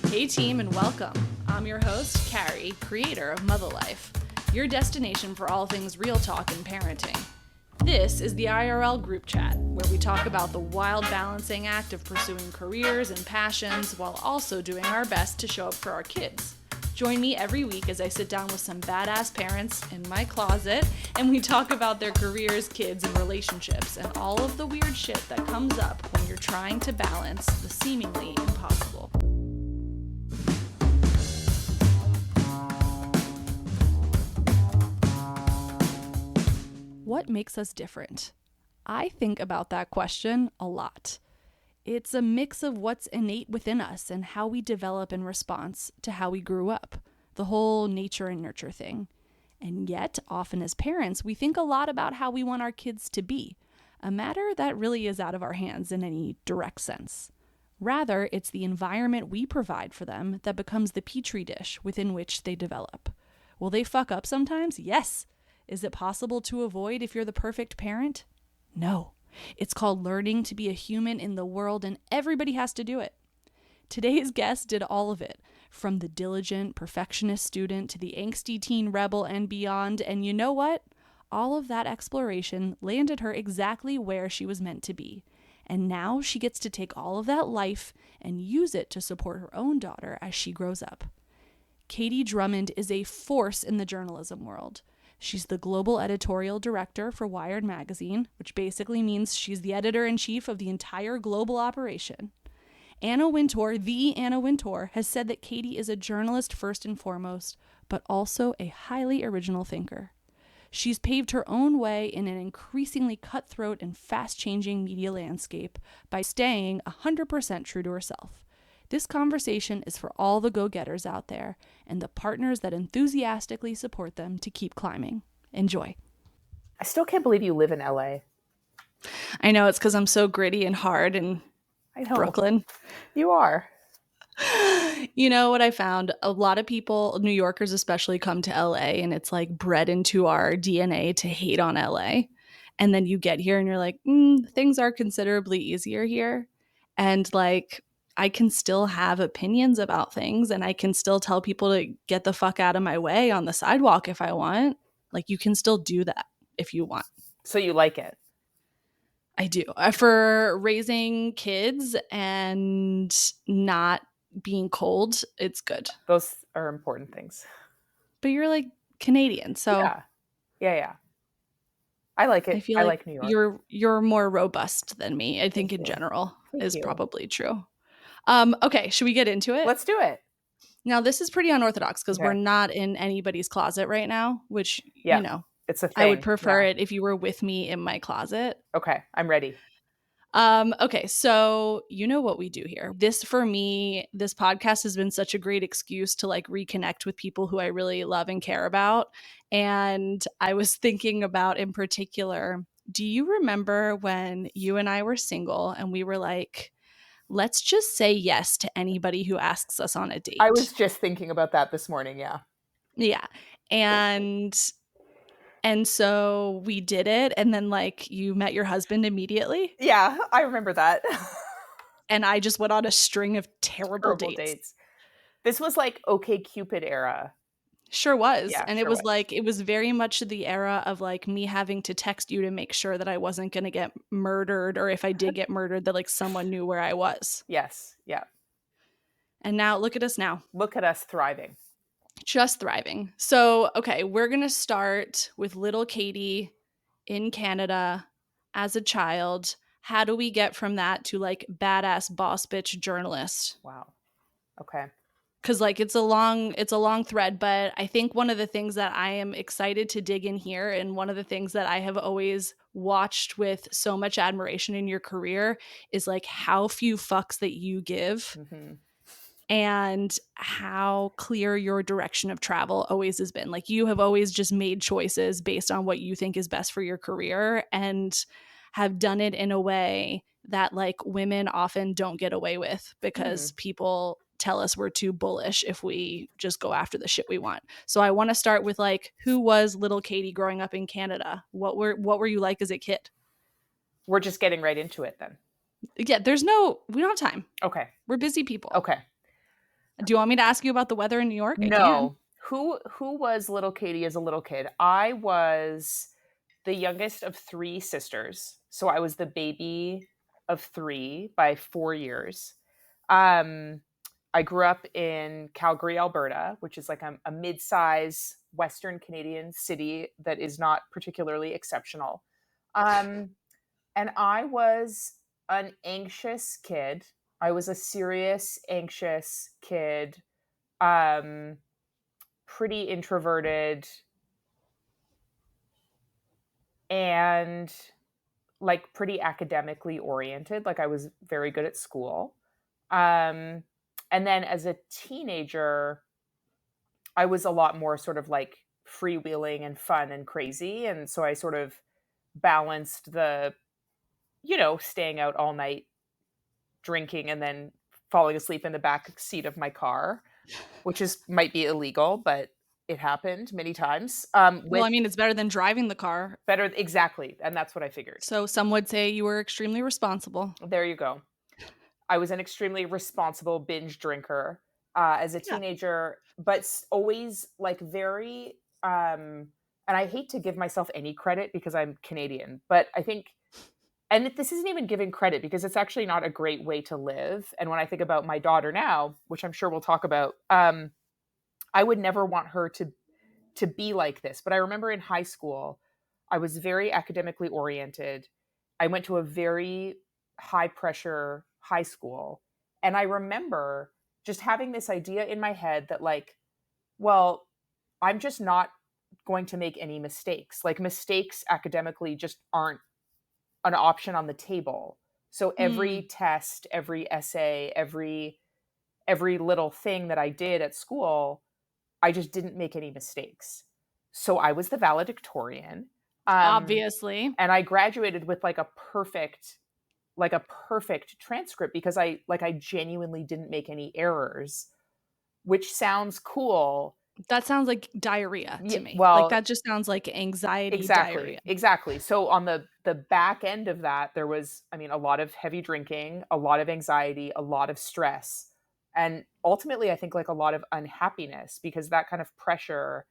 Hey team, and welcome. I'm your host, Carrie, creator of Mother Life, your destination for all things real talk and parenting. This is the IRL group chat, where we talk about the wild balancing act of pursuing careers and passions while also doing our best to show up for our kids. Join me every week as I sit down with some badass parents in my closet and we talk about their careers, kids, and relationships and all of the weird shit that comes up when you're trying to balance the seemingly impossible. What makes us different? I think about that question a lot. It's a mix of what's innate within us and how we develop in response to how we grew up, the whole nature and nurture thing. And yet, often as parents, we think a lot about how we want our kids to be, a matter that really is out of our hands in any direct sense. Rather, it's the environment we provide for them that becomes the petri dish within which they develop. Will they fuck up sometimes? Yes. Is it possible to avoid if you're the perfect parent? No. It's called learning to be a human in the world, and everybody has to do it. Today's guest did all of it, from the diligent, perfectionist student to the angsty teen rebel and beyond, and you know what? All of that exploration landed her exactly where she was meant to be. And now she gets to take all of that life and use it to support her own daughter as she grows up. Katie Drummond is a force in the journalism world. She's the global editorial director for Wired magazine, which basically means she's the editor-in-chief of the entire global operation. Anna Wintour, the Anna Wintour, has said that Katie is a journalist first and foremost, but also a highly original thinker. She's paved her own way in an increasingly cutthroat and fast-changing media landscape by staying 100% true to herself. This conversation is for all the go-getters out there and the partners that enthusiastically support them to keep climbing. Enjoy. I still can't believe you live in LA. I know, it's because I'm so gritty and hard in Brooklyn. You are. You know what I found? A lot of people, New Yorkers especially, come to LA and it's like bred into our DNA to hate on LA. And then you get here and you're like, things are considerably easier here. And like, I can still have opinions about things and I can still tell people to get the fuck out of my way on the sidewalk if I want. Like, you can still do that if you want. So you like it? I do. For raising kids and not being cold, it's good. Those are important things. But you're like Canadian, so yeah. I like it. I feel like New York. You're more robust than me. I think in general is probably true. Okay, should we get into it? Let's do it. Now, this is pretty unorthodox because we're not in anybody's closet right now, which, you know, it's a thing. I would prefer it if you were with me in my closet. Okay, I'm ready. Okay, so you know what we do here. This, for me, this podcast has been such a great excuse to like reconnect with people who I really love and care about. And I was thinking about, in particular, do you remember when you and I were single and we were like, let's just say yes to anybody who asks us on a date? I was just thinking about that this morning, yeah. Yeah. And so we did it. And then like you met your husband immediately. Yeah, I remember that. And I just went on a string of terrible dates. This was like OkCupid era. Sure was. Yeah, and it was like, it was very much the era of like me having to text you to make sure that I wasn't going to get murdered, or if I did get murdered, that like someone knew where I was. Yes. Yeah. And now look at us now. Look at us thriving. Just thriving. So, okay, we're going to start with little Katie in Canada as a child. How do we get from that to like badass boss bitch journalist? Wow. Okay. Because like it's a long thread, but I think one of the things that I am excited to dig in here, and one of the things that I have always watched with so much admiration in your career, is like how few fucks that you give. Mm-hmm. And how clear your direction of travel always has been. Like, you have always just made choices based on what you think is best for your career, and have done it in a way that like women often don't get away with, because people tell us we're too bullish if we just go after the shit we want. So I want to start with like, who was little Katie growing up in Canada? What were you like as a kid? We're just getting right into it then. Yeah, we don't have time. Okay. We're busy people. Okay. Do you want me to ask you about the weather in New York? I can. No. Who was little Katie as a little kid? I was the youngest of three sisters. So I was the baby of three by 4 years. Um, I grew up in Calgary, Alberta, which is like a mid-size Western Canadian city that is not particularly exceptional. Um, and I was an anxious kid. I was a serious, anxious kid. Um, Pretty introverted and like pretty academically oriented. Like I was very good at school. Um, and then as a teenager, I was a lot more sort of like freewheeling and fun and crazy. And so I sort of balanced the, staying out all night drinking and then falling asleep in the back seat of my car, which is might be illegal, but it happened many times. Well, With I mean, it's better than driving the car. better exactly, and that's what I figured. So some would say you were extremely responsible. There you go. I was an extremely responsible binge drinker as a Yeah. teenager, but always like very. And I hate to give myself any credit because I'm Canadian, but I think, and this isn't even giving credit because it's actually not a great way to live. And when I think about my daughter now, which I'm sure we'll talk about, I would never want her to be like this. But I remember in high school, I was very academically oriented. I went to a very high pressure high school. And I remember just having this idea in my head that, like, well, I'm just not going to make any mistakes. Like, mistakes academically just aren't an option on the table. So every Mm, test, every essay, every little thing that I did at school, I just didn't make any mistakes. So I was the valedictorian. Um, obviously. and I graduated with like a perfect transcript because I genuinely didn't make any errors, which sounds cool. That sounds like diarrhea Yeah, to me. Like well, that just sounds like anxiety exactly. diarrhea. Exactly. So on the back end of that, there was, I mean, a lot of heavy drinking, a lot of anxiety, a lot of stress, and ultimately I think like a lot of unhappiness because that kind of pressure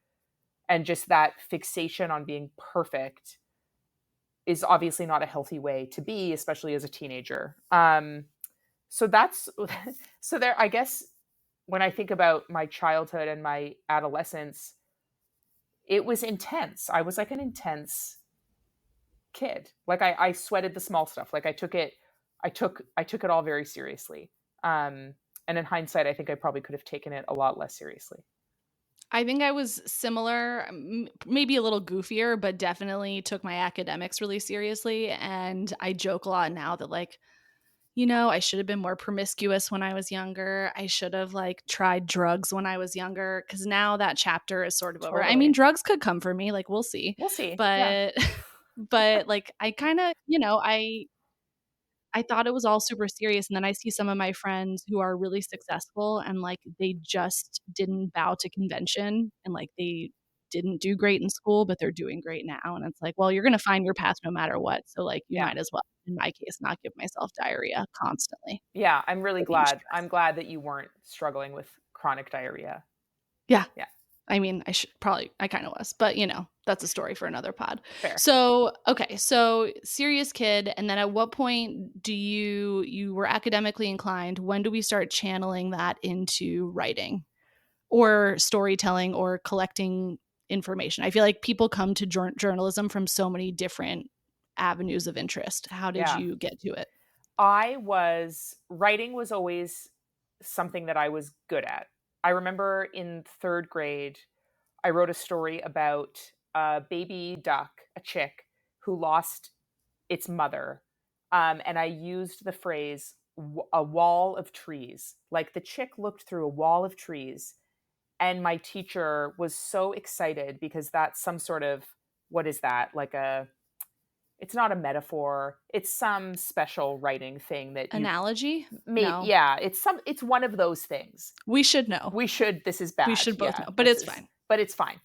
and just that fixation on being perfect is obviously not a healthy way to be, especially as a teenager. So that's so there. I guess when I think about my childhood and my adolescence, it was intense. I was like an intense kid. Like I sweated the small stuff. Like I took it all very seriously. And in hindsight, I think I probably could have taken it a lot less seriously. I think I was similar, maybe a little goofier, but definitely took my academics really seriously. And I joke a lot now that, like, I should have been more promiscuous when I was younger. I should have like tried drugs when I was younger because now that chapter is sort of over. I mean, Totally. drugs could come for me, like we'll see. We'll see. Yeah. But but like I kind of, I thought it was all super serious, and then I see some of my friends who are really successful and, like, they just didn't bow to convention, and, like, they didn't do great in school, but they're doing great now, and it's like, well, you're gonna find your path no matter what, so, like, you Yeah. might as well, in my case, not give myself diarrhea constantly Yeah. I'm really or being glad. I'm stressed. glad that you weren't struggling with chronic diarrhea. Yeah. Yeah. I mean, I kinda was, but, that's a story for another pod. Fair. So, okay, so serious kid, and then at what point do you were academically inclined, when do we start channeling that into writing or storytelling or collecting information? I feel like people come to journalism from so many different avenues of interest. How did Yeah. you get to it? Writing was always something that I was good at. I remember in third grade, I wrote a story about a baby duck, a chick, who lost its mother. And I used the phrase a wall of trees. Like the chick looked through a wall of trees. And my teacher was so excited because that's some sort of, what is that? It's not a metaphor. It's some special writing thing that you Analogy? maybe, No. yeah, it's one of those things. We should know. This is We bad. should both Yeah, know, but it's fine. but it's fine.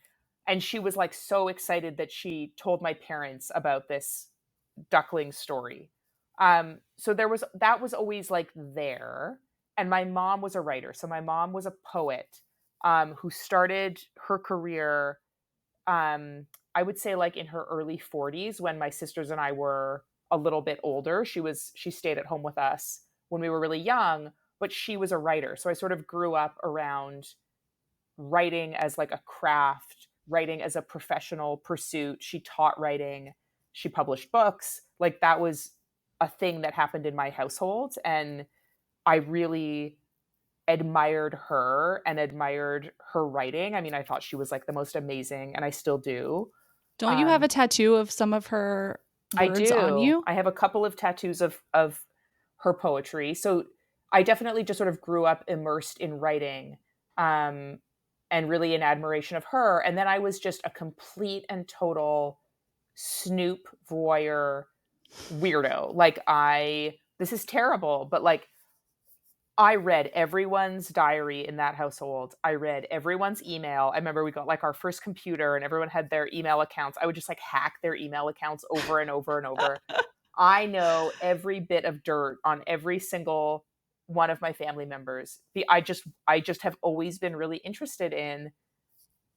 And she was like so excited that she told my parents about this duckling story. So that was always like there. And my mom was a writer. So my mom was a poet who started her career, I would say like in her early 40s when my sisters and I were a little bit older. She stayed at home with us when we were really young, but she was a writer. So I sort of grew up around writing as like a craft, writing as a professional pursuit. She taught writing, she published books. Like that was a thing that happened in my household. And I really admired her and admired her writing. I mean, I thought she was like the most amazing, and I still do. Don't you have Um, a tattoo of some of her I words on do. you? I have a couple of tattoos of her poetry. So I definitely just sort of grew up immersed in writing, um, and really in admiration of her. And then I was just a complete and total snoop voyeur weirdo. Like this is terrible, but like I read everyone's diary in that household. I read everyone's email. I remember we got like our first computer and everyone had their email accounts. I would just like hack their email accounts over and over and over. I know every bit of dirt on every single one of my family members. I just have always been really interested in,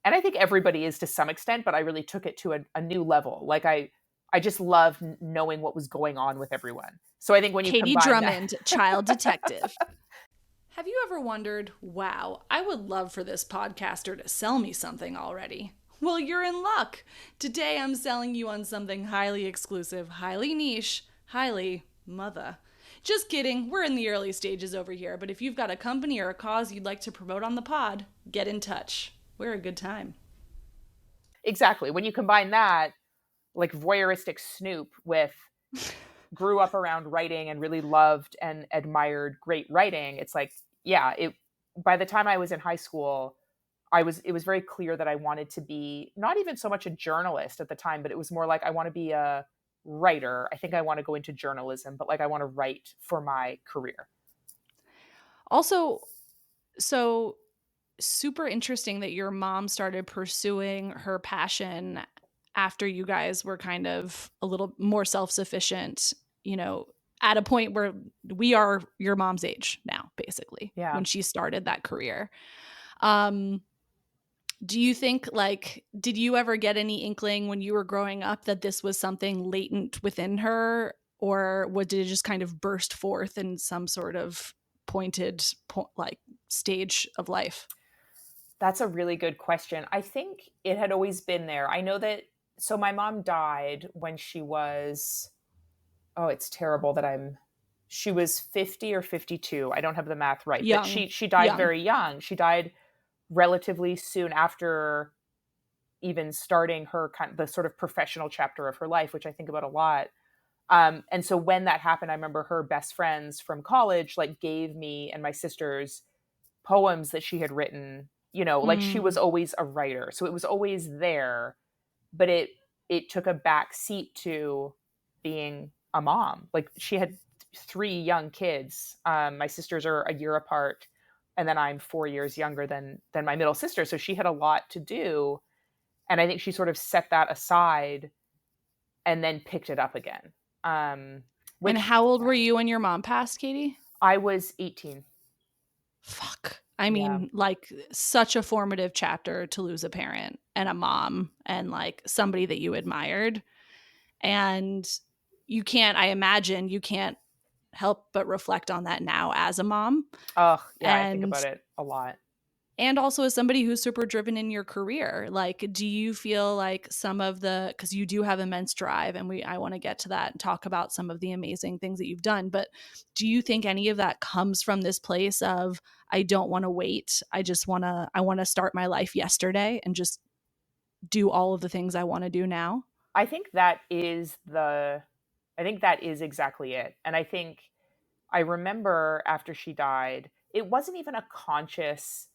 and I think everybody is to some extent, but I really took it to a new level. Like I just love knowing what was going on with everyone. So I think when you Katie combine that, Drummond, child detective. Have you ever wondered, wow, I would love for this podcaster to sell me something already? Well, you're in luck. Today I'm selling you on something highly exclusive, highly niche, highly Mutha. Just kidding, we're in the early stages over here, but if you've got a company or a cause you'd like to promote on the pod, get in touch. We're a good time. exactly, when you combine that, like voyeuristic snoop with grew up around writing and really loved and admired great writing, it's like, yeah, it by the time I was in high school, it was very clear that I wanted to be not even so much a journalist at the time, but it was more like I want to be a writer. I think I want to go into journalism, but like I want to write for my career. Also, so super interesting that your mom started pursuing her passion after you guys were kind of a little more self-sufficient, you know, at a point where we are your mom's age now, basically, Yeah. when she started that career. Um, do you think, like, did you ever get any inkling when you were growing up that this was something latent within her, or did it just kind of burst forth in some sort of pointed, like, stage of life? That's a really good question. I think it had always been there. I know that so my mom died when she was, oh, it's terrible that she was 50 or 52. I don't have the math right, but Young, she died young. very young. She died relatively soon after even starting her kind of the sort of professional chapter of her life, which I think about a lot. And so when that happened, I remember her best friends from college like gave me and my sisters poems that she had written. You know, like she was Mm. always a writer, so it was always there, but it took a back seat to being a mom. Like she had three young kids. My sisters are a year apart, and then I'm 4 years younger than my middle sister. So she had a lot to do, and I think she sort of set that aside and then picked it up again. And Which how old were you when your mom passed, Katie? I was 18. Fuck. I Yeah. mean, like, such a formative chapter to lose a parent and a mom and like somebody that you admired. And I imagine you can't help but reflect on that now as a mom. Oh, yeah. I think And about it a lot. also as somebody who's super driven in your career, like, do you feel like some of the, because you do have immense drive, and I want to get to that and talk about some of the amazing things that you've done, but do you think any of that comes from this place of, I don't want to wait, I want to start my life yesterday and just do all of the things I want to do now? I think I think that is exactly it. And I think I remember after she died, it wasn't even a conscious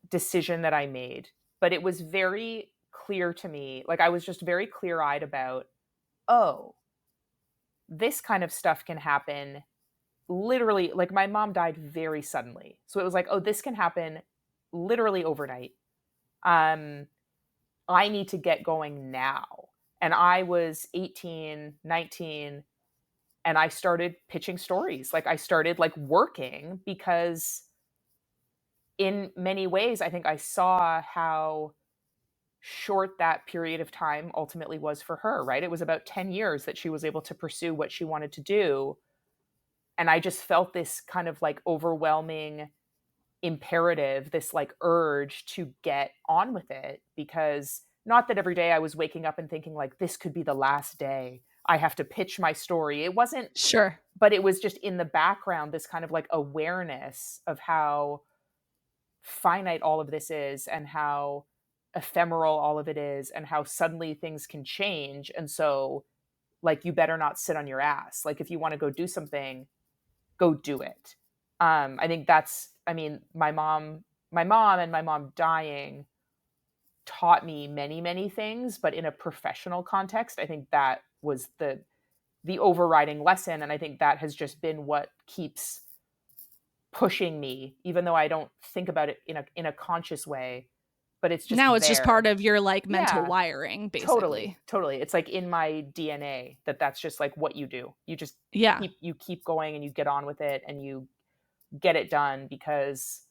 decision that I made, but it was very clear to me. Like I was just very clear eyed about, oh, this kind of stuff can happen literally. Like my mom died very suddenly. So it was like, oh, this can happen literally overnight. Um, I need to get going now. And I was 18, 19. and I started pitching stories. Like I started like working because in many ways I think I saw how short that period of time ultimately was for her, right? It was about 10 years that she was able to pursue what she wanted to do. And I just felt this kind of like overwhelming imperative, this like urge to get on with it, because not that every day I was waking up and thinking like this could be the last day I have to pitch my story. It wasn't, Sure. but it was just in the background, this kind of like awareness of how finite all of this is and how ephemeral all of it is and how suddenly things can change. And so, like, you better not sit on your ass. Like, if you want to go do something, go do it. I think that's, I mean, my mom and my mom dying taught me many, many things, but in a professional context, I think that was the overriding lesson. And I think that has just been what keeps pushing me, even though I don't think about it in a conscious way, but it's just Now it's just part there. of your like mental Yeah, wiring, totally, basically. totally. It's like in my DNA that's just like what you do. You just Yeah. you keep going and you get on with it and you get it done, because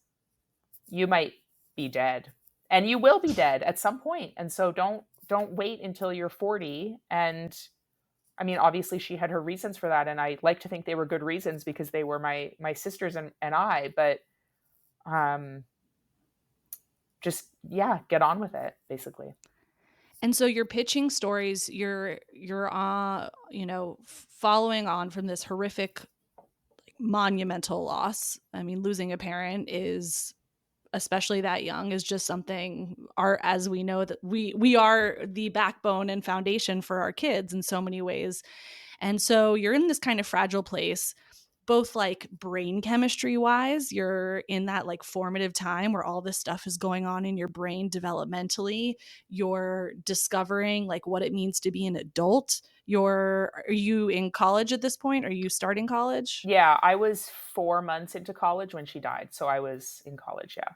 you might be dead and you will be dead at some point. And so don't wait until you're 40. And I mean, obviously she had her reasons for that, and I like to think they were good reasons because they were my sisters and I, but um just, yeah, get on with it, basically. And so you're pitching stories, you're following on from this horrific monumental loss. I mean, losing a parent is, especially that young, is just something, our, as we know, that we are the backbone and foundation for our kids in so many ways. And so you're in this kind of fragile place, both like brain chemistry wise, you're in that like formative time where all this stuff is going on in your brain developmentally. You're discovering like what it means to be an adult. Are you in college at this point? Are you starting college? Yeah, I was 4 months into college when she died, so I was in college. Yeah.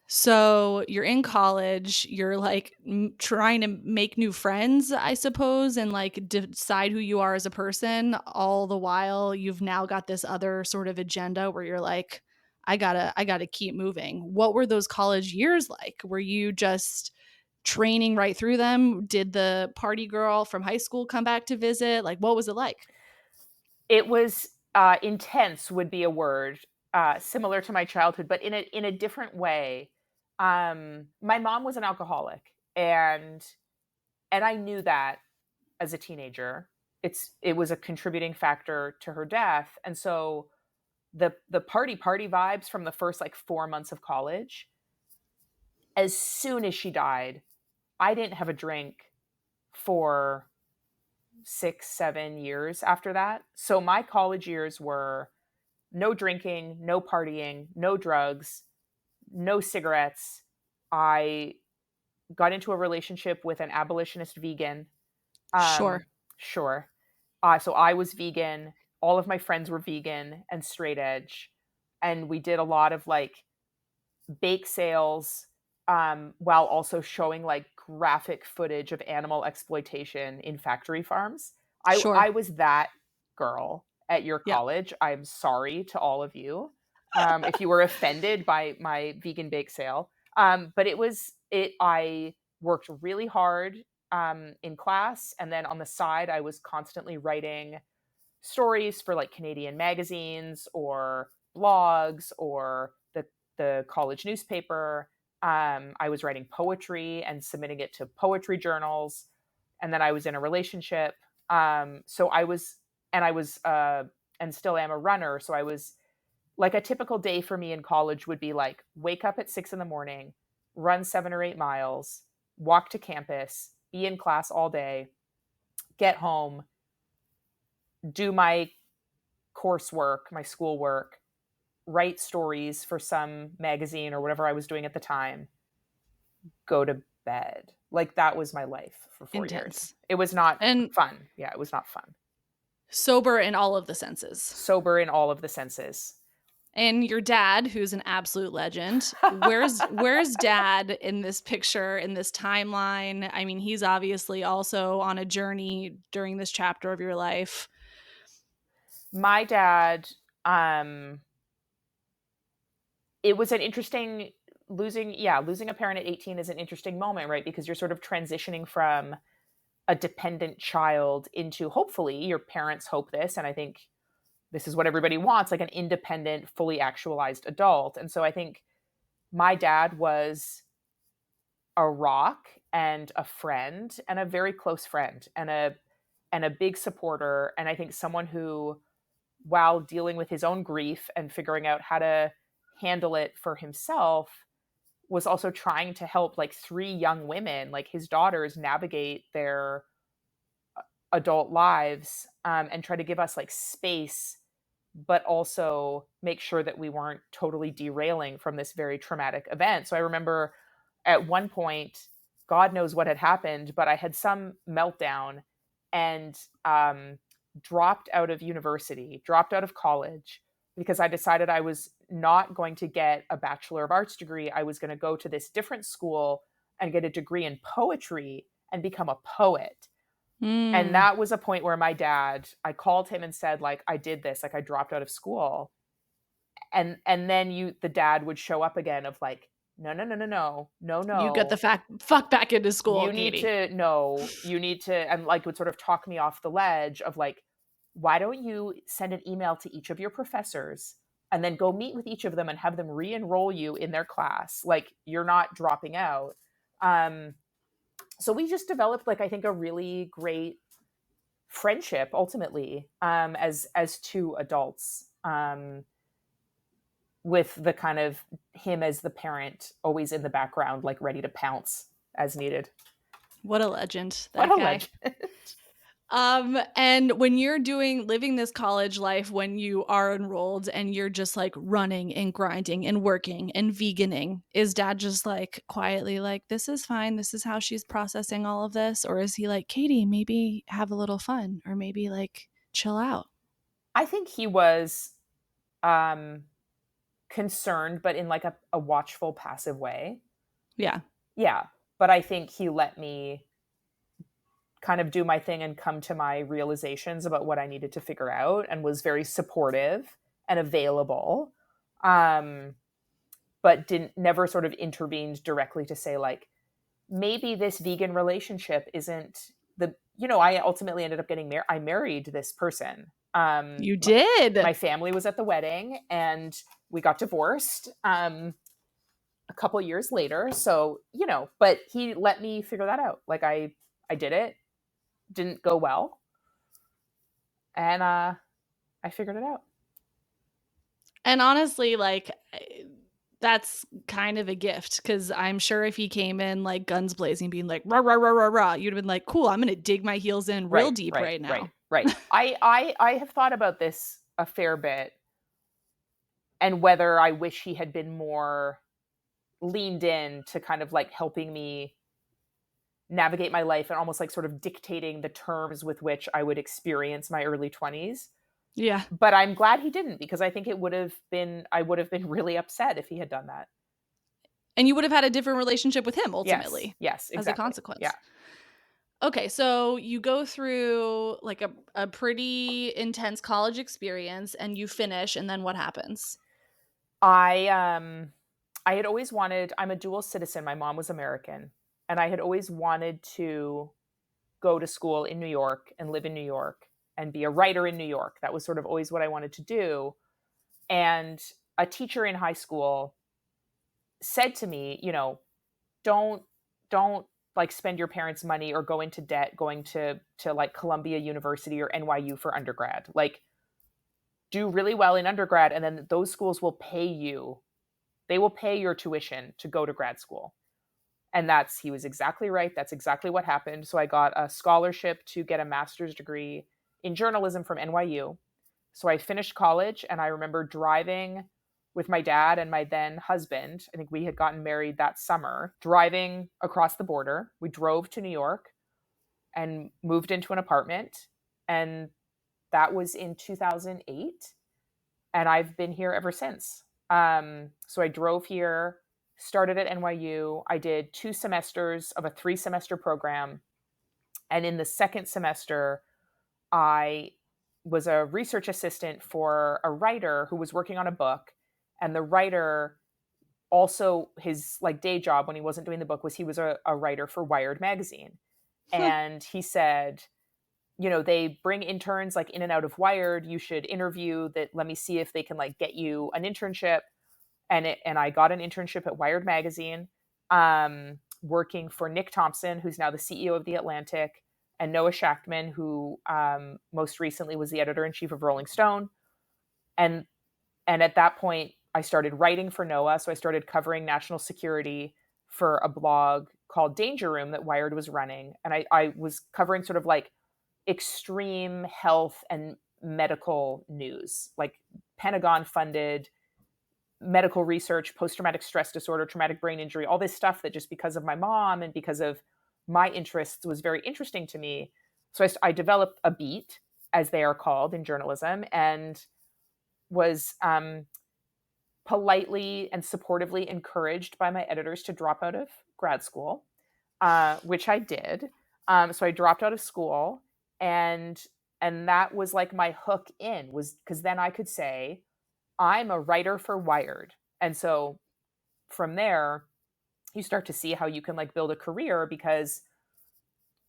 So you're in college, you're like trying to make new friends, I suppose, and like decide who you are as a person. All the while, you've now got this other sort of agenda where you're like, I gotta keep moving. What were those college years like? Were you just training right through them? Did the party girl from high school come back to visit? Like, what was it like? It was intense, would be a word, similar to my childhood, but in a different way. My mom was an alcoholic, and I knew that as a teenager. It was a contributing factor to her death, and so the party vibes from the first like 4 months of college. As soon as she died, I didn't have a drink for 6, 7 years after that. So my college years were no drinking, no partying, no drugs, no cigarettes. I got into a relationship with an abolitionist vegan. Sure, Um, sure. So I was vegan. All of my friends were vegan and straight edge. And we did a lot of like bake sales, while also showing like graphic footage of animal exploitation in factory farms. I sure. was that girl at your Yeah, college. I'm sorry to all of you, if you were offended by my vegan bake sale. But I worked really hard in class, and then on the side, I was constantly writing stories for like Canadian magazines or blogs or the college newspaper. I was writing poetry and submitting it to poetry journals. And then I was in a relationship. So I was, and still am a runner. So I was like, a typical day for me in college would be like, wake up at 6 in the morning, run 7 or 8 miles, walk to campus, be in class all day, get home, do my coursework, my schoolwork, write stories for some magazine or whatever I was doing at the time, go to bed. Like that was my life for 4 years. intense. It was not And fun. Yeah, it was not fun. sober in all of the senses. Sober in all of the senses. And your dad, who's an absolute legend, where's dad in this picture, in this timeline? I mean, he's obviously also on a journey during this chapter of your life. My dad, um, it was an interesting losing a parent at 18 is an interesting moment, right? Because you're sort of transitioning from a dependent child into, hopefully, your parents hope this, and I think this is what everybody wants, like an independent, fully actualized adult. And so I think my dad was a rock and a friend and a very close friend and a big supporter, and I think someone who, while dealing with his own grief and figuring out how to handle it for himself, was also trying to help like three young women, like his daughters, navigate their adult lives, and try to give us like space, but also make sure that we weren't totally derailing from this very traumatic event. So I remember at one point, God knows what had happened, but I had some meltdown and dropped out of university, dropped out of college, because I decided I was not going to get a Bachelor of Arts degree. I was going to go to this different school and get a degree in poetry and become a poet. And Mm. that was a point where my dad, I called him and said, like, I did this, like I dropped out of school. And then the dad would show up again of like, no, no, no, no, no, no, You get the no. fuck back into school, You need Katie. to know, you need to, and like would sort of talk me off the ledge of like, why don't you send an email to each of your professors and then go meet with each of them and have them re-enroll you in their class? Like, you're not dropping out. So we just developed, like, I think a really great friendship ultimately, as two adults, with the kind of him as the parent always in the background, like ready to pounce as needed. What a legend, What that a guy. legend. And when you're living this college life, when you are enrolled and you're just like running and grinding and working and veganing, is dad just like quietly like, this is fine, this is how she's processing all of this? Or is he like, Katie, maybe have a little fun, or maybe like chill out? I think he was um concerned, but in like a watchful, passive way. Yeah. Yeah. But I think he let me kind of do my thing and come to my realizations about what I needed to figure out, and was very supportive and available. Um, but didn't never sort of intervened directly to say like, maybe this vegan relationship isn't I ultimately ended up getting married. I married this person. You did. My family was at the wedding and we got divorced a couple years later. So, but he let me figure that out. Like I did it, didn't go well, and I figured it out. And honestly, like, that's kind of a gift, because I'm sure if he came in like guns blazing, being like rah rah rah rah rah, you'd have been like, cool, I'm gonna dig my heels in real Right, deep right, right right, now. right. I have thought about this a fair bit, and whether I wish he had been more leaned in to kind of like helping me navigate my life and almost like sort of dictating the terms with which I would experience my early 20s. Yeah. But I'm glad he didn't, because I think I would have been really upset if he had done that. And you would have had a different relationship with him Yes. ultimately Yes, as a exactly. Yeah. consequence. Okay, so you go through like a pretty intense college experience and you finish, and then what happens? I had always wanted, I'm a dual citizen. My mom was American, and I had always wanted to go to school in New York and live in New York and be a writer in New York. That was sort of always what I wanted to do. And a teacher in high school said to me, don't don't like spend your parents' money or go into debt going to like Columbia University or NYU for undergrad. Like, do really well in undergrad, and then those schools will pay you. They will pay your tuition to go to grad school. And he was exactly right. That's exactly what happened. So I got a scholarship to get a master's degree in journalism from NYU. So I finished college, and I remember driving with my dad and my then husband. I think we had gotten married that summer, driving across the border. We drove to New York and moved into an apartment. And that was in 2008. And I've been here ever since. So I drove here, started at NYU. I did 2 semesters of a 3-semester program. And in the second semester, I was a research assistant for a writer who was working on a book, and the writer also, his like day job when he wasn't doing the book was he was a writer for Wired magazine. And he said, they bring interns like in and out of Wired. You should interview that. Let me see if they can like get you an internship. And I got an internship at Wired magazine, working for Nick Thompson, who's now the CEO of The Atlantic, and Noah Shachtman, who most recently was the editor-in-chief of Rolling Stone. And at that point, I started writing for Noah. So I started covering national security for a blog called Danger Room that Wired was running. And I was covering sort of like extreme health and medical news, like Pentagon funded medical research, post-traumatic stress disorder, traumatic brain injury, all this stuff that just because of my mom and because of my interests was very interesting to me. So I developed a beat, as they are called in journalism, and was politely and supportively encouraged by my editors to drop out of grad school, which I did. So I dropped out of school, and that was like my hook in, was because then I could say, I'm a writer for Wired. And so from there, you start to see how you can like build a career, because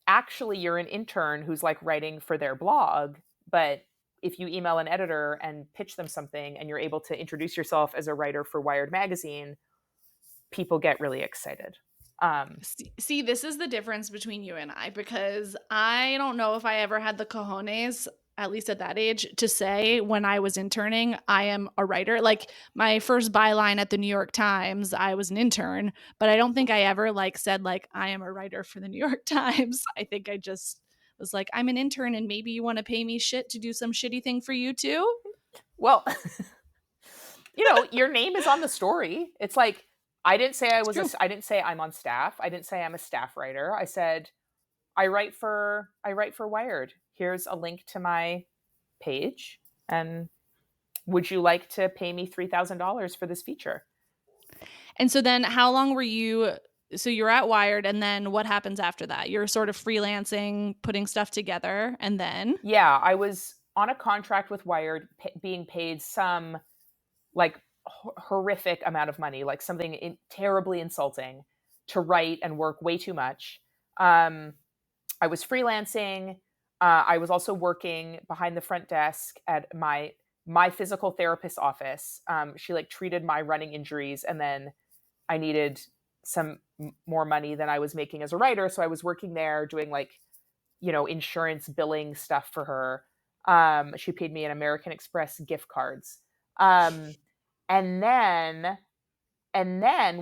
actually you're an intern who's like writing for their blog. But if you email an editor and pitch them something and you're able to introduce yourself as a writer for Wired magazine, people get really excited. See, this is the difference between you and I, because I don't know if I ever had the cojones, at least at that age, to say when I was interning, I am a writer. Like my first byline at the New York Times, I was an intern, but I don't think I ever like said like I am a writer for the New York Times. I think I just was like, I'm an intern and maybe you want to pay me shit to do some shitty thing for you too. Well, your name is on the story. It's like, I didn't say I didn't say I'm on staff. I didn't say I'm a staff writer. I said, I write for Wired. Here's a link to my page, and would you like to pay me $3,000 for this feature? And so then how long were you, so you're at Wired, and then what happens after that? You're sort of freelancing, putting stuff together, and then? Yeah, I was on a contract with Wired, being paid some like horrific amount of money, like something terribly insulting, to write and work way too much. I was freelancing. I was also working behind the front desk at my physical therapist's office. She like treated my running injuries, and then I needed some more money than I was making as a writer, so I was working there doing like insurance billing stuff for her. She paid me in American Express gift cards. Um, and then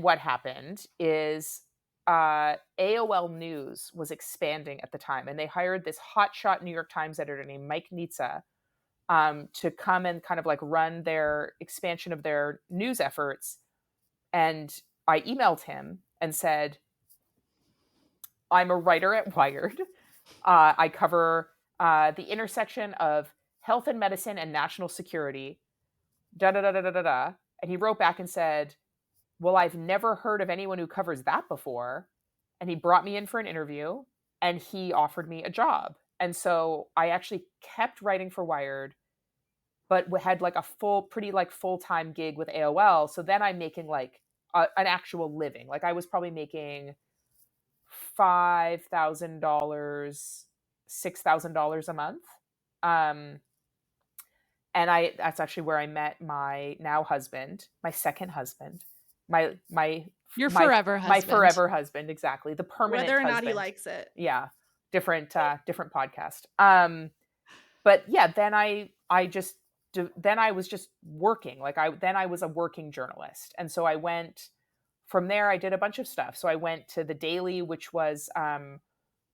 what happened is AOL News was expanding at the time, and they hired this hotshot New York Times editor named Mike Nitza, to come and kind of like run their expansion of their news efforts. And I emailed him and said, I'm a writer at Wired. I cover the intersection of health and medicine and national security. Da da da da da da da. And he wrote back and said, well, I've never heard of anyone who covers that before. And he brought me in for an interview, and he offered me a job. And so I actually kept writing for Wired, but had like a pretty like full-time gig with AOL. So then I'm making like an actual living. Like I was probably making $5,000, $6,000 a month. And that's actually where I met my now husband, my second husband, my Your forever husband. My forever husband, exactly. The permanent whether or husband. not he likes it. Yeah. Different podcast. But yeah, then I was just working. Like then I was a working journalist. And so I went from there, I did a bunch of stuff. So I went to the Daily, which was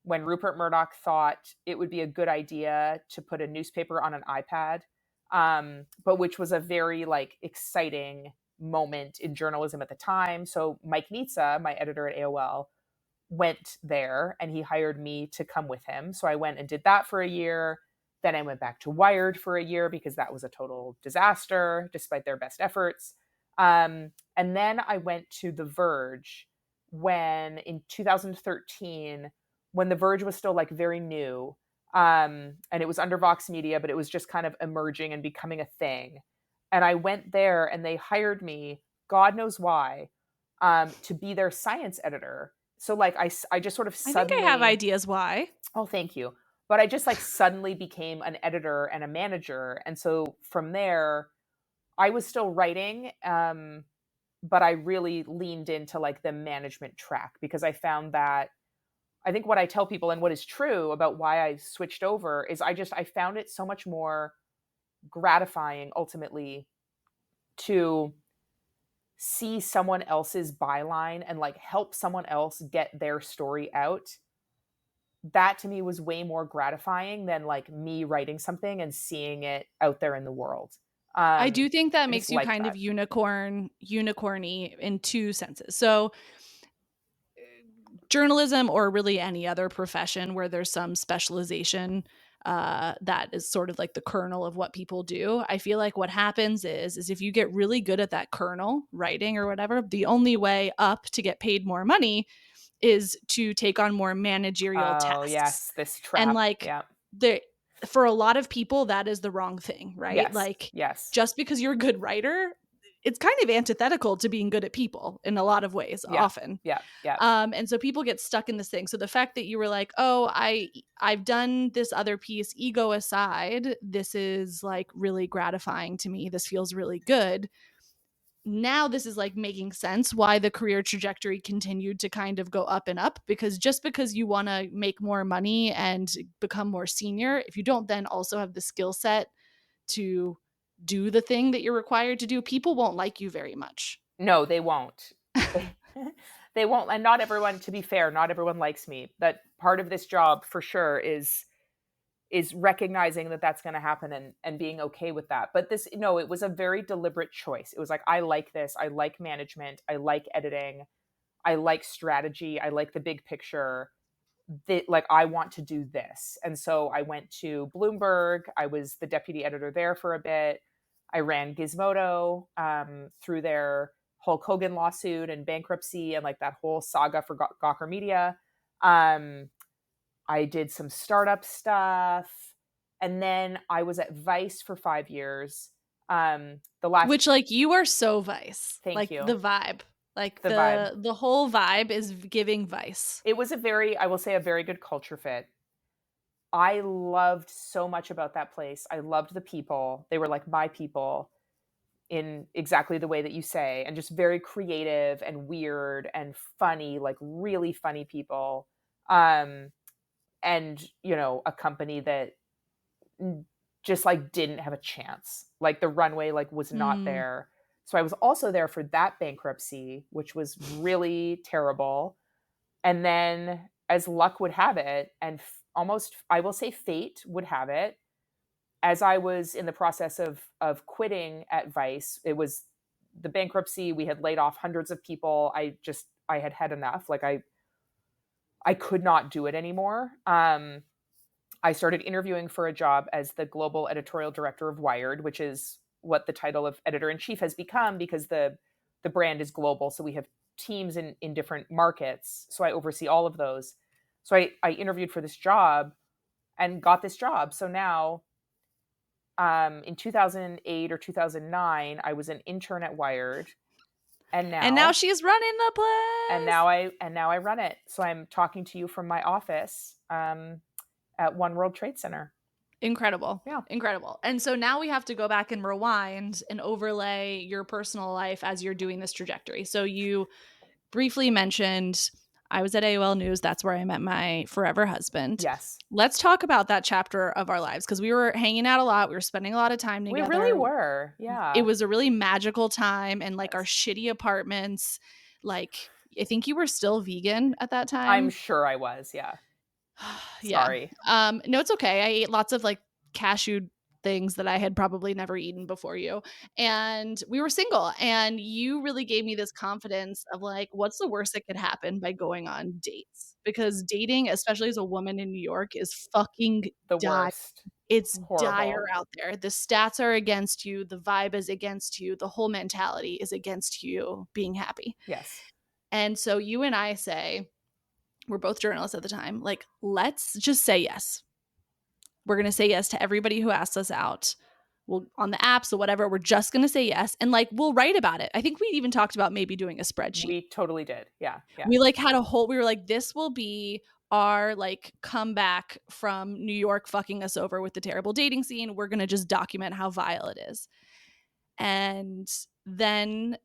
when Rupert Murdoch thought it would be a good idea to put a newspaper on an iPad, but which was a very like exciting moment in journalism at the time. So Mike Nitza, my editor at AOL, went there, and he hired me to come with him. So I went and did that for a year. Then I went back to Wired for a year, because that was a total disaster despite their best efforts. And then I went to The Verge in 2013, when The Verge was still like very new. And it was under Vox Media, but it was just kind of emerging and becoming a thing. And I went there and they hired me, God knows why, to be their science editor. So like I just sort of I think I have suddenly, ideas why. oh, thank you. But I just like suddenly became an editor and a manager. And so from there, I was still writing, but I really leaned into like the management track because I found that I think what I tell people and what is true about why I switched over is I found it so much more gratifying ultimately to see someone else's byline and like help someone else get their story out. That to me was way more gratifying than like me writing something and seeing it out there in the world. I do think that I just makes you like kind of that. unicorny in two senses. So journalism, or really any other profession where there's some specialization that is sort of like the kernel of what people do, I feel like what happens is if you get really good at that kernel, writing or whatever, the only way up to get paid more money is to take on more managerial Oh, tasks. yes, this And trap. like Yeah. the for a lot of people that is the wrong thing, right? Yes. Like Yes. just because you're a good writer, it's kind of antithetical to being good at people in a lot of ways Yeah. often. Yeah. Yeah. And so people get stuck in this thing. So the fact that you were like, oh, I've done this other piece, ego aside, this is like really gratifying to me, this feels really good. Now this is like making sense why the career trajectory continued to kind of go up and up, because just because you want to make more money and become more senior, if you don't then also have the skill set to do the thing that you're required to do, people won't like you very much. No, they won't. They, they won't. And not everyone, to be fair, not everyone likes me. That part of this job for sure is recognizing that that's going to happen and being okay with that. But this, no, it was a very deliberate choice. It was like, I like this. I like management. I like editing. I like strategy. I like the big picture. That like I want to do this. And so I went to Bloomberg. I was the deputy editor there for a bit. I ran Gizmodo through their Hulk Hogan lawsuit and bankruptcy and like that whole saga for Gawker Media. Um, I did some startup stuff, and then I was at Vice for 5 years. The last, Which, like, you are so Vice. thank Like you, the vibe. Like the vibe. the whole vibe is giving Vice. It was a very, I will say, a very good culture fit. I loved so much about that place. I loved the people. They were like my people in exactly the way that you say, and just very creative and weird and funny, like really funny people. Um, and, you know, a company that just like didn't have a chance. Like the runway like was not Mm. there. So I was also there for that bankruptcy, which was really terrible. And then as luck would have it, and almost I will say fate would have it, as I was in the process of quitting at Vice, it was the bankruptcy. We had laid off hundreds of people. I had had enough. Like I could not do it anymore. I started interviewing for a job as the global editorial director of Wired, which is what the title of editor in chief has become because the brand is global. So we have teams in different markets. So I oversee all of those. So I interviewed for this job and got this job. So now in 2008 or 2009, I was an intern at Wired, and And now now she's running the place. and now I run it. So I'm talking to you from my office at One World Trade Center. Incredible. Yeah. Incredible. And so now we have to go back and rewind and overlay your personal life as you're doing this trajectory. So you briefly mentioned I was at AOL News. That's where I met my forever husband. Yes. Let's talk about that chapter of our lives because we were hanging out a lot. We were spending a lot of time We together. really were. It Yeah. was a really magical time, and like our Yes. shitty apartments. Like, I think you were still vegan at that I'm time. sure I was. Yeah. Yeah. Sorry. No, it's okay. I ate lots of like cashew things that I had probably never eaten before you. And we were single, and you really gave me this confidence of like, what's the worst that could happen by going on dates? Because dating, especially as a woman in New York, is fucking The dire. worst. It's dire Horrible. out there. The stats are against you, the vibe is against you, the whole mentality is against you being happy. Yes. And so you and I say, we're both journalists at the time, like, let's just say yes. We're going to say yes to everybody who asks us out. We'll on the apps or whatever, we're just going to say yes. And like, we'll write about it. I think we even talked about maybe doing a spreadsheet. We totally did. Yeah. We like had a whole, we were like, this will be our like comeback from New York fucking us over with the terrible dating scene. We're going to just document how vile it is. And then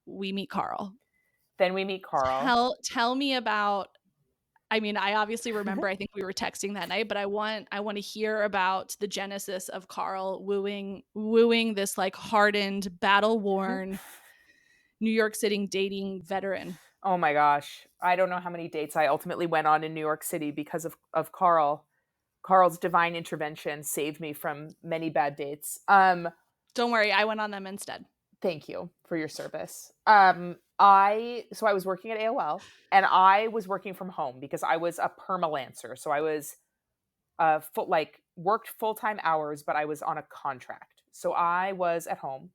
we meet Carl. Tell me about, I mean, I obviously remember, I think we were texting that night, but I want to hear about the genesis of Carl wooing this like hardened, battle-worn New York City dating veteran. Oh my gosh. I don't know how many dates I ultimately went on in New York City because of Carl. Carl's divine intervention saved me from many bad dates. Don't worry, I went on them instead. Thank you for your service. I was working at AOL, and I was working from home because I was a permalancer. So I was worked full-time hours, but I was on a contract. So I was at home,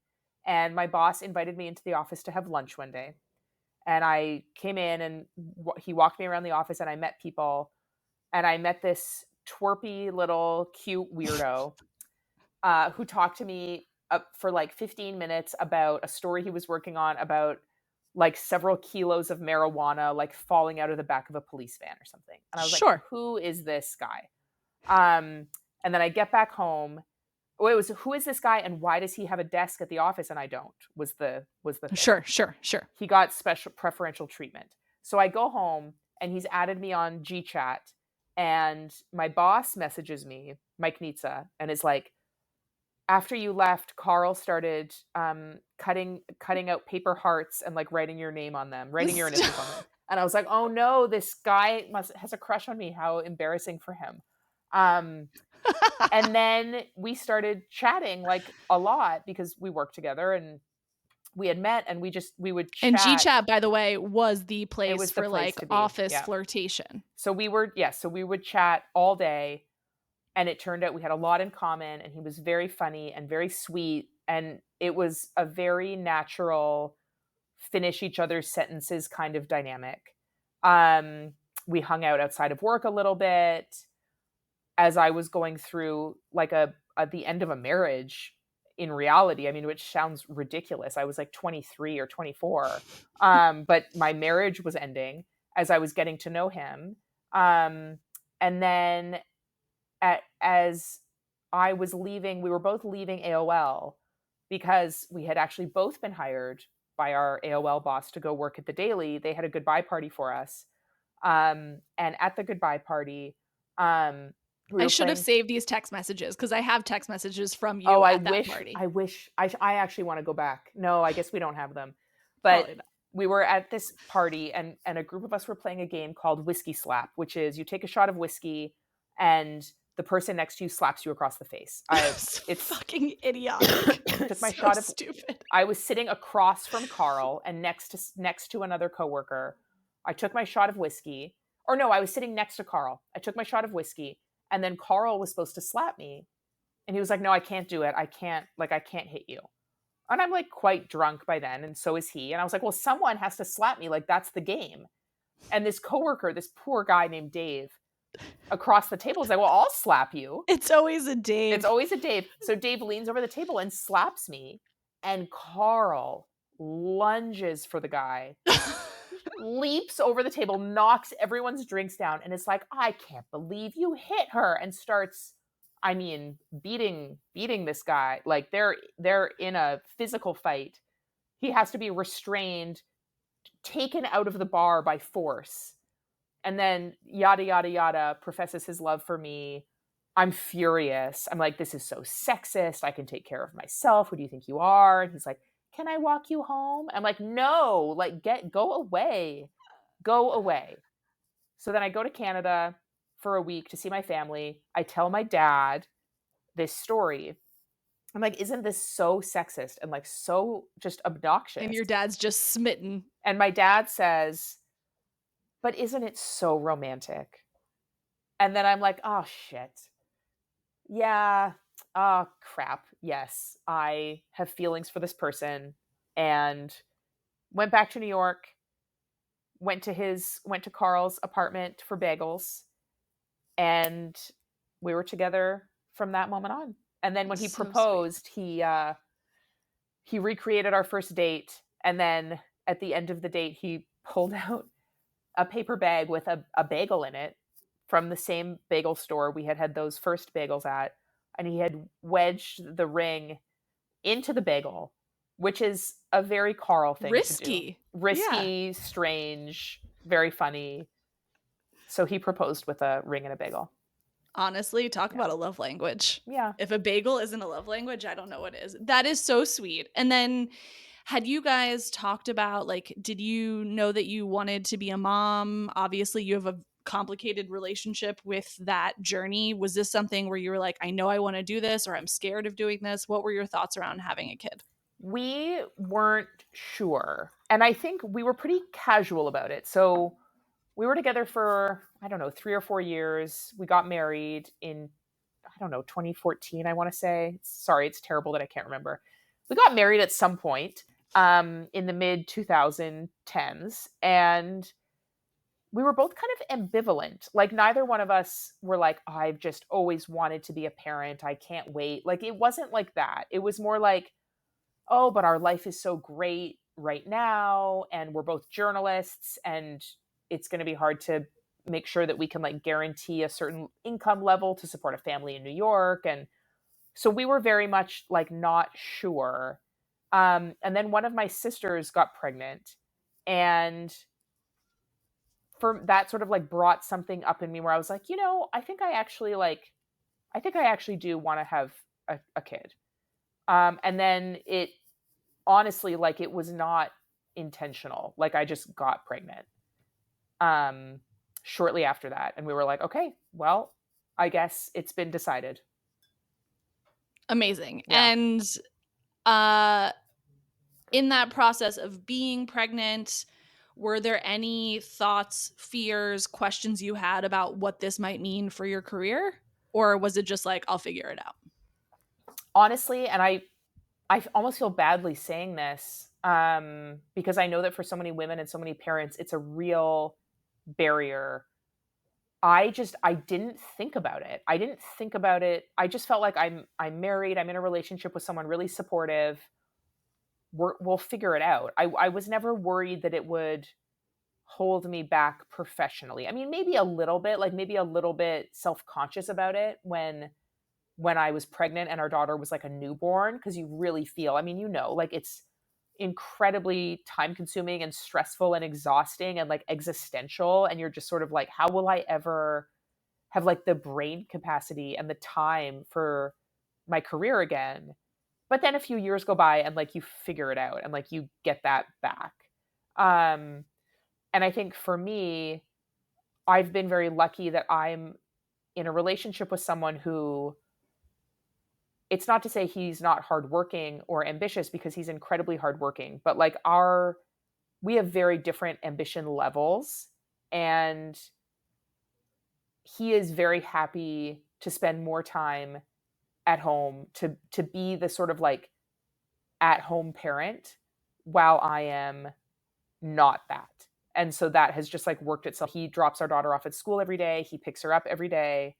and my boss invited me into the office to have lunch one day. And I came in, and he walked me around the office, and I met people, and I met this twerpy little cute weirdo who talked to me for like 15 minutes about a story he was working on about like several kilos of marijuana like falling out of the back of a police van or something. And I was like, who is this guy? And then I get back home. It was, who is this guy and why does he have a desk at the office and I don't? Was the thing. Sure. He got special preferential treatment. So I go home and he's added me on GChat, and my boss messages me, Mike Nitza, and is like, after you left, Carl started cutting out paper hearts and like writing your name on them, writing your initials on them. And I was like, oh no, this guy has a crush on me. How embarrassing for him. And then we started chatting like a lot because we worked together and we had met, and we would chat. And GChat, by the way, was the place for like office flirtation. So we would chat all day. And it turned out we had a lot in common, and he was very funny and very sweet. And it was a very natural finish each other's sentences kind of dynamic. We hung out outside of work a little bit as I was going through like the end of a marriage in reality. I mean, which sounds ridiculous. I was like 23 or 24. But my marriage was ending as I was getting to know him. And then as I was leaving, we were both leaving AOL because we had actually both been hired by our AOL boss to go work at the Daily. They had a goodbye party for us. And at the goodbye party, I should have saved these text messages because I have text messages from you at that party. I wish. I actually want to go back. No, I guess we don't have them. But we were at this party, and a group of us were playing a game called Whiskey Slap, which is you take a shot of whiskey and the person next to you slaps you across the face. It's fucking idiotic. Took my shot of stupid. I was sitting across from Carl and next to another coworker. I took my shot of whiskey. Or no, I was sitting next to Carl. I took my shot of whiskey, and then Carl was supposed to slap me. And he was like, "No, I can't do it. I can't hit you." And I'm like quite drunk by then, and so is he. And I was like, "Well, someone has to slap me. Like that's the game." And this coworker, this poor guy named Dave, across the table is like, "Well, I'll slap you." It's always a Dave. So Dave leans over the table and slaps me, and Carl lunges for the guy, leaps over the table, knocks everyone's drinks down, and it's like, "I can't believe you hit her," and starts, I mean, beating this guy. Like they're in a physical fight. He has to be restrained, taken out of the bar by force. And then yada, yada, yada, professes his love for me. I'm furious. I'm like, this is so sexist. I can take care of myself. Who do you think you are? And he's like, can I walk you home? I'm like, no, like go away. Go away. So then I go to Canada for a week to see my family. I tell my dad this story. I'm like, isn't this so sexist and like so just obnoxious? And your dad's just smitten. And my dad says, but isn't it so romantic? And then I'm like, oh, shit. Yeah. Oh, crap. Yes, I have feelings for this person. And went back to New York, went to Carl's apartment for bagels. And we were together from that moment on. And then when he So sweet. proposed, he recreated our first date, and then at the end of the date, he pulled out a paper bag with a bagel in it from the same bagel store we had had those first bagels at, and he had wedged the ring into the bagel, which is a very Carl thing to do. Risky. Yeah. Risky, strange, very funny. So he proposed with a ring and a bagel. Honestly, talk Yeah. about a love language. Yeah. If a bagel isn't a love language, I don't know what is. That is so sweet. And then had you guys talked about, like, did you know that you wanted to be a mom? Obviously, you have a complicated relationship with that journey. Was this something where you were like, I know I want to do this, or I'm scared of doing this? What were your thoughts around having a kid? We weren't sure. And I think we were pretty casual about it. So we were together for, I don't know, 3 or 4 years. We got married in, I don't know, 2014, I want to say. Sorry, it's terrible that I can't remember. We got married at some point in the mid 2010s. And we were both kind of ambivalent. Like, neither one of us were like, oh, I've just always wanted to be a parent. I can't wait. Like, it wasn't like that. It was more like, oh, but our life is so great right now. And we're both journalists. And it's going to be hard to make sure that we can like guarantee a certain income level to support a family in New York. And so we were very much like not sure. And then one of my sisters got pregnant. And for that sort of like brought something up in me where I was like, you know, I think I actually do want to have a kid. And then it honestly, like, it was not intentional. Like, I just got pregnant um, shortly after that. And we were like, okay, well, I guess it's been decided. Amazing. Yeah. And uh in that process of being pregnant, were there any thoughts, fears, questions you had about what this might mean for your career? Or was it just like, I'll figure it out? Honestly, and I almost feel badly saying this because I know that for so many women and so many parents, it's a real barrier. I didn't think about it. I didn't think about it. I just felt like I'm married. I'm in a relationship with someone really supportive. We'll figure it out. I was never worried that it would hold me back professionally. I mean, maybe a little bit, like maybe a little bit self-conscious about it when I was pregnant and our daughter was like a newborn, because you really feel, I mean, you know, like it's incredibly time consuming and stressful and exhausting and like existential, and you're just sort of like, how will I ever have like the brain capacity and the time for my career again? But then a few years go by and like you figure it out and like you get that back. um and I think for me, I've been very lucky that I'm in a relationship with someone who, it's not to say he's not hardworking or ambitious, because he's incredibly hardworking, but like we have very different ambition levels. And he is very happy to spend more time at home, to be the sort of like at home parent while I am not that. And so that has just like worked itself. He drops our daughter off at school every day. He picks her up every day.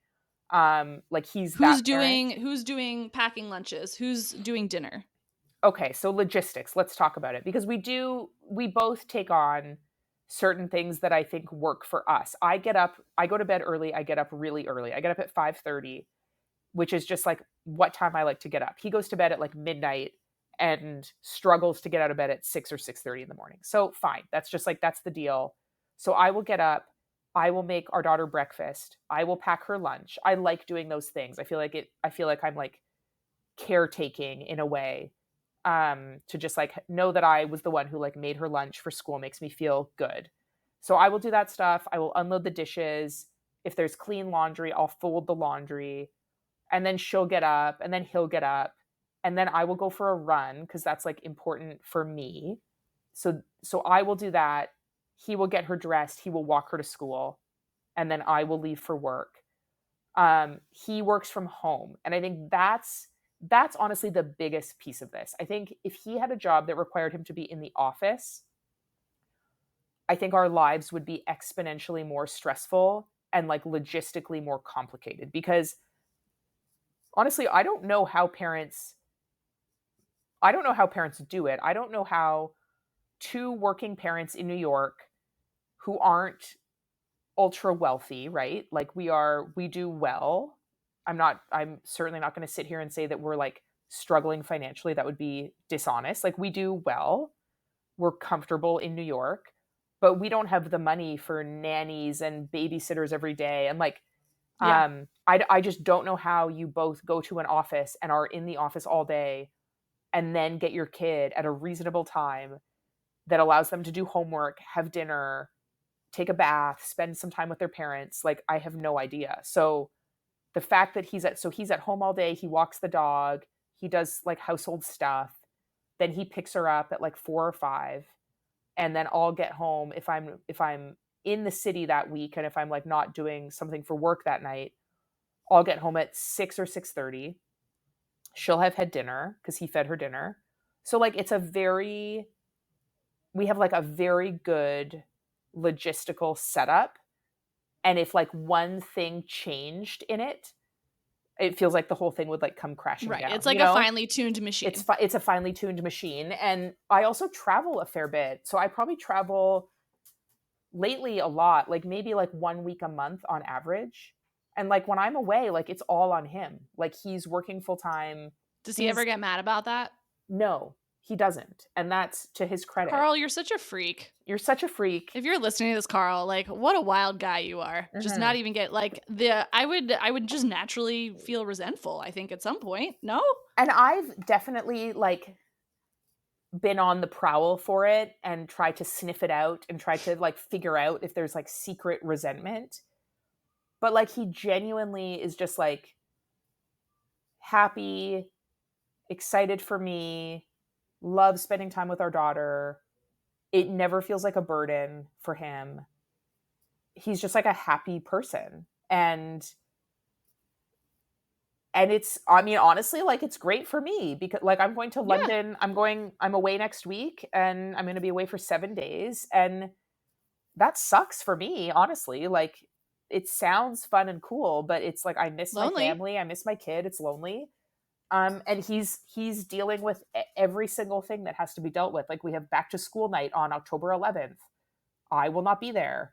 Like, he's that parent. Who's doing packing lunches? Who's doing dinner? Okay, so logistics, let's talk about it, because we both take on certain things that I think work for us. I go to bed early, I get up really early. I get up at 5:30, which is just like what time I like to get up. He goes to bed at like midnight and struggles to get out of bed at 6 or 6:30 in the morning. So fine, that's just like, that's the deal. So I will get up, I will make our daughter breakfast, I will pack her lunch. I like doing those things. I feel like I'm like caretaking in a way, to just like know that I was the one who like made her lunch for school makes me feel good. So I will do that stuff. I will unload the dishes. If there's clean laundry, I'll fold the laundry. And then she'll get up, and then he'll get up, and then I will go for a run, because that's like important for me. So I will do that. He will get her dressed, he will walk her to school, and then I will leave for work. He works from home, and I think that's honestly the biggest piece of this. I think if he had a job that required him to be in the office, I think our lives would be exponentially more stressful and like logistically more complicated, because honestly, I don't know how parents do it. I don't know how two working parents in New York who aren't ultra wealthy, right? Like we do well. I'm certainly not going to sit here and say that we're like struggling financially. That would be dishonest. Like we do well. We're comfortable in New York, but we don't have the money for nannies and babysitters every day. And like, Yeah. I just don't know how you both go to an office and are in the office all day and then get your kid at a reasonable time that allows them to do homework, have dinner, take a bath, spend some time with their parents. Like I have no idea. So the fact that he's at home all day, he walks the dog, he does like household stuff, then he picks her up at like 4 or 5, and then I'll get home if I'm in the city that week, and if I'm like not doing something for work that night, I'll get home at 6 or 6:30. She'll have had dinner cuz he fed her dinner. So like we have like a very good logistical setup, and if like one thing changed in it, it feels like the whole thing would like come crashing Right. down, It's like a finely tuned machine. it's a finely tuned machine. And I also travel a fair bit, so I probably travel lately a lot, like maybe like 1 week a month on average. And like when I'm away, like it's all on him. Like he's working full time. Does he ever get mad about that? No, he doesn't, and that's to his credit. Carl, you're such a freak. You're such a freak. If you're listening to this, Carl, like what a wild guy you are. Just not even get like I would just naturally feel resentful, I think, at some point. No? And I've definitely like been on the prowl for it and tried to sniff it out and try to like figure out if there's like secret resentment. But like he genuinely is just like happy, excited for me, loves spending time with our daughter. It never feels like a burden for him. He's just like a happy person. And it's, I mean, honestly, like it's great for me because like I'm going to London. I'm away next week, and I'm going to be away for 7 days. And that sucks for me, honestly. Like it sounds fun and cool, but it's like, I miss my family. I miss my kid. It's lonely. And he's dealing with every single thing that has to be dealt with. Like we have back to school night on October 11th. I will not be there.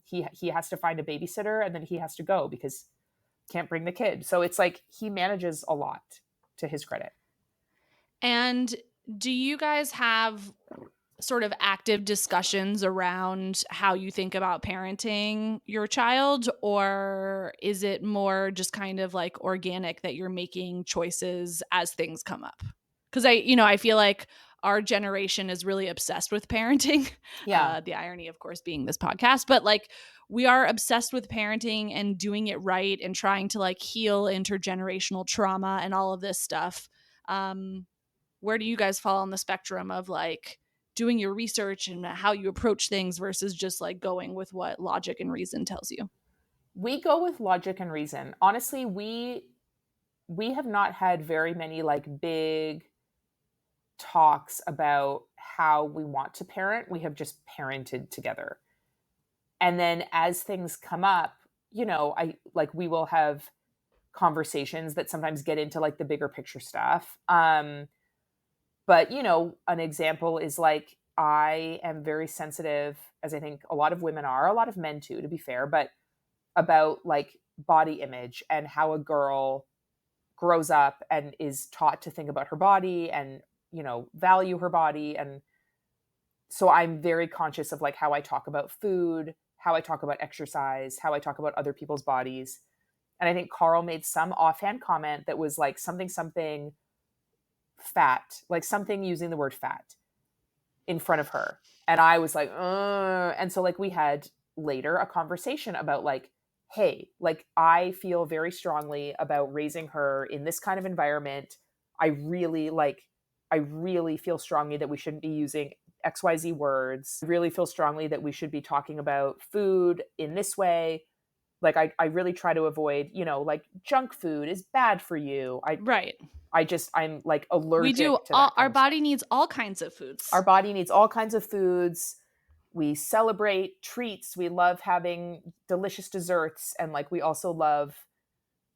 He has to find a babysitter, and then he has to go because can't bring the kid. So it's like he manages a lot, to his credit. And do you guys have sort of active discussions around how you think about parenting your child, or is it more just kind of like organic that you're making choices as things come up? Because I feel like our generation is really obsessed with parenting. Yeah. The irony, of course, being this podcast, but like we are obsessed with parenting and doing it right and trying to like heal intergenerational trauma and all of this stuff. Where do you guys fall on the spectrum of like doing your research and how you approach things versus just like going with what logic and reason tells you? We go with logic and reason. Honestly, we have not had very many like big talks about how we want to parent. We have just parented together. And then as things come up, we will have conversations that sometimes get into like the bigger picture stuff. But an example is like I am very sensitive, as I think a lot of women are, a lot of men too, to be fair, but about like body image and how a girl grows up and is taught to think about her body and value her body. And so I'm very conscious of like how I talk about food, how I talk about exercise, how I talk about other people's bodies. And I think Carl made some offhand comment that was like something fat, like something using the word fat in front of her. And I was like, and so like we had later a conversation about like, hey, like I feel very strongly about raising her in this kind of environment. I really feel strongly that we shouldn't be using XYZ words. I really feel strongly that we should be talking about food in this way. Like I really try to avoid, like junk food is bad for you. Right. I'm like allergic we do to that. Our body needs all kinds of foods. Our body needs all kinds of foods. We celebrate treats. We love having delicious desserts. And like we also love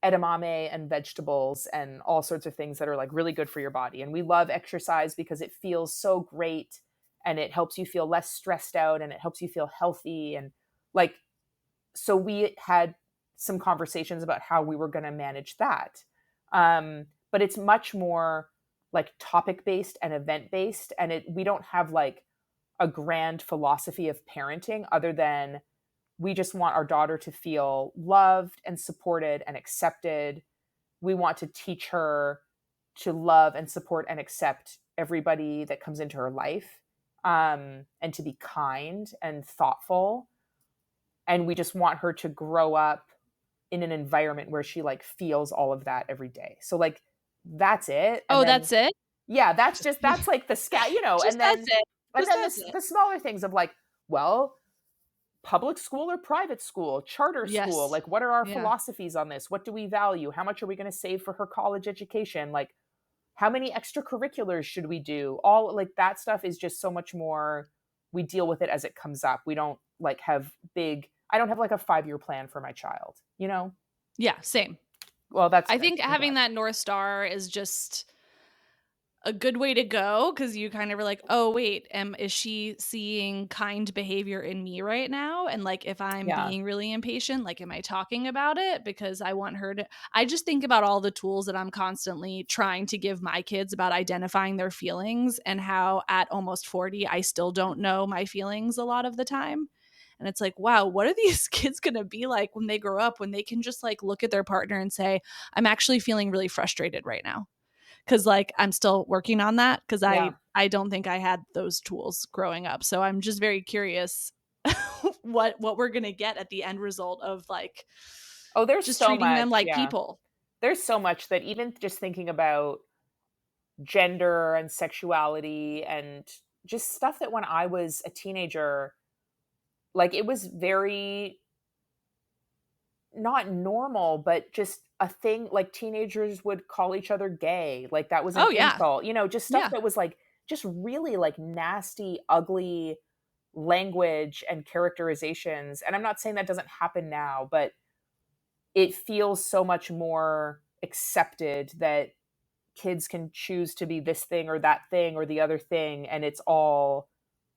edamame and vegetables and all sorts of things that are like really good for your body. And we love exercise because it feels so great and it helps you feel less stressed out and it helps you feel healthy. And like, so we had some conversations about how we were going to manage that. But it's much more like topic based and event based. And we don't have like a grand philosophy of parenting other than we just want our daughter to feel loved and supported and accepted. We want to teach her to love and support and accept everybody that comes into her life, and to be kind and thoughtful. And we just want her to grow up in an environment where she like feels all of that every day. So like, that's it. And Oh, then, that's it? yeah, that's like the scat, you know, Just and then, that's it. and Just then that's it. the smaller things of like, well, public school or private school, charter Yes. school, like what are our Yeah. philosophies on this? What do we value? How much are we going to save for her college education? Like how many extracurriculars should we do? All like that stuff is just so much more, we deal with it as it comes up. We don't like have I don't have like a 5-year plan for my child, you know? Yeah, same. Well, I think having that North Star is just a good way to go, because you kind of are like, oh wait, is she seeing kind behavior in me right now? And like, if I'm being really impatient, like, am I talking about it? Because I want her to, I just think about all the tools that I'm constantly trying to give my kids about identifying their feelings, and how at almost 40, I still don't know my feelings a lot of the time. And it's like, wow, what are these kids going to be like when they grow up, when they can just like look at their partner and say, I'm actually feeling really frustrated right now. Because like I'm still working on that, because I don't think I had those tools growing up. So I'm just very curious what we're gonna get at the end result of like, oh, there's just so treating much, them like people. There's so much that even just thinking about gender and sexuality and just stuff that when I was a teenager, like it was very not normal, but just a thing. Like teenagers would call each other gay. Like that was an insult, you know, just stuff that was like, just really like nasty, ugly language and characterizations. And I'm not saying that doesn't happen now, but it feels so much more accepted that kids can choose to be this thing or that thing or the other thing. And it's all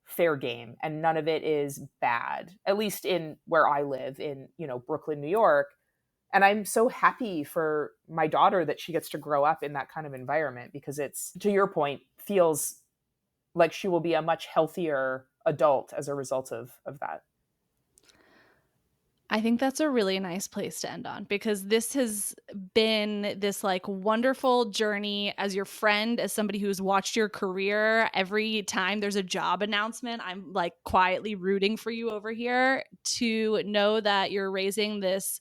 fair game and none of it is bad, at least in where I live in, you know, Brooklyn, New York. And I'm so happy for my daughter that she gets to grow up in that kind of environment, because it's, to your point, feels like she will be a much healthier adult as a result of that. I think that's a really nice place to end on, because this has been this like wonderful journey as your friend, as somebody who's watched your career. Every time there's a job announcement, I'm like quietly rooting for you over here, to know that you're raising this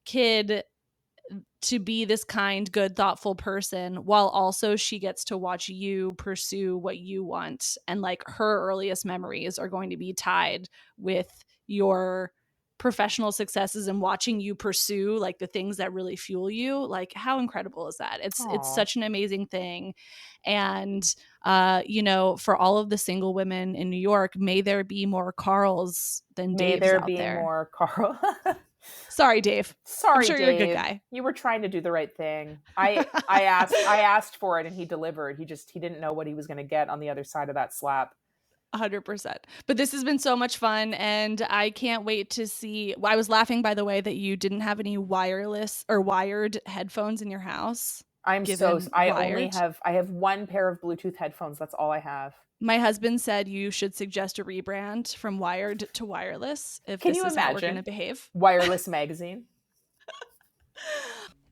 kid to be this kind, good, thoughtful person, while also she gets to watch you pursue what you want. And like her earliest memories are going to be tied with your professional successes and watching you pursue like the things that really fuel you. Like, how incredible is that? It's such an amazing thing. And you know, for all of the single women in New York, may there be more Carls than Daves out there. May there be more Carl. Sorry, Dave. Sorry, I'm sure Dave. You're a good guy. You were trying to do the right thing. I asked for it and he delivered. He didn't know what he was going to get on the other side of that slap. 100%. But this has been so much fun, and I can't wait to see. I was laughing, by the way, that you didn't have any wireless or wired headphones in your house. I have one pair of Bluetooth headphones. That's all I have. My husband said you should suggest a rebrand from wired to wireless if Can this you is imagine? how we're going to behave. Wireless magazine.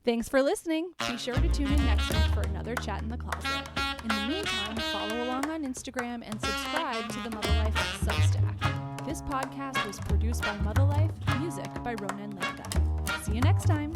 Thanks for listening. Be sure to tune in next week for another chat in the closet. In the meantime, follow along on Instagram and subscribe to the Mother Life Substack. This podcast was produced by Mother Life, music by Ronan Landa. See you next time.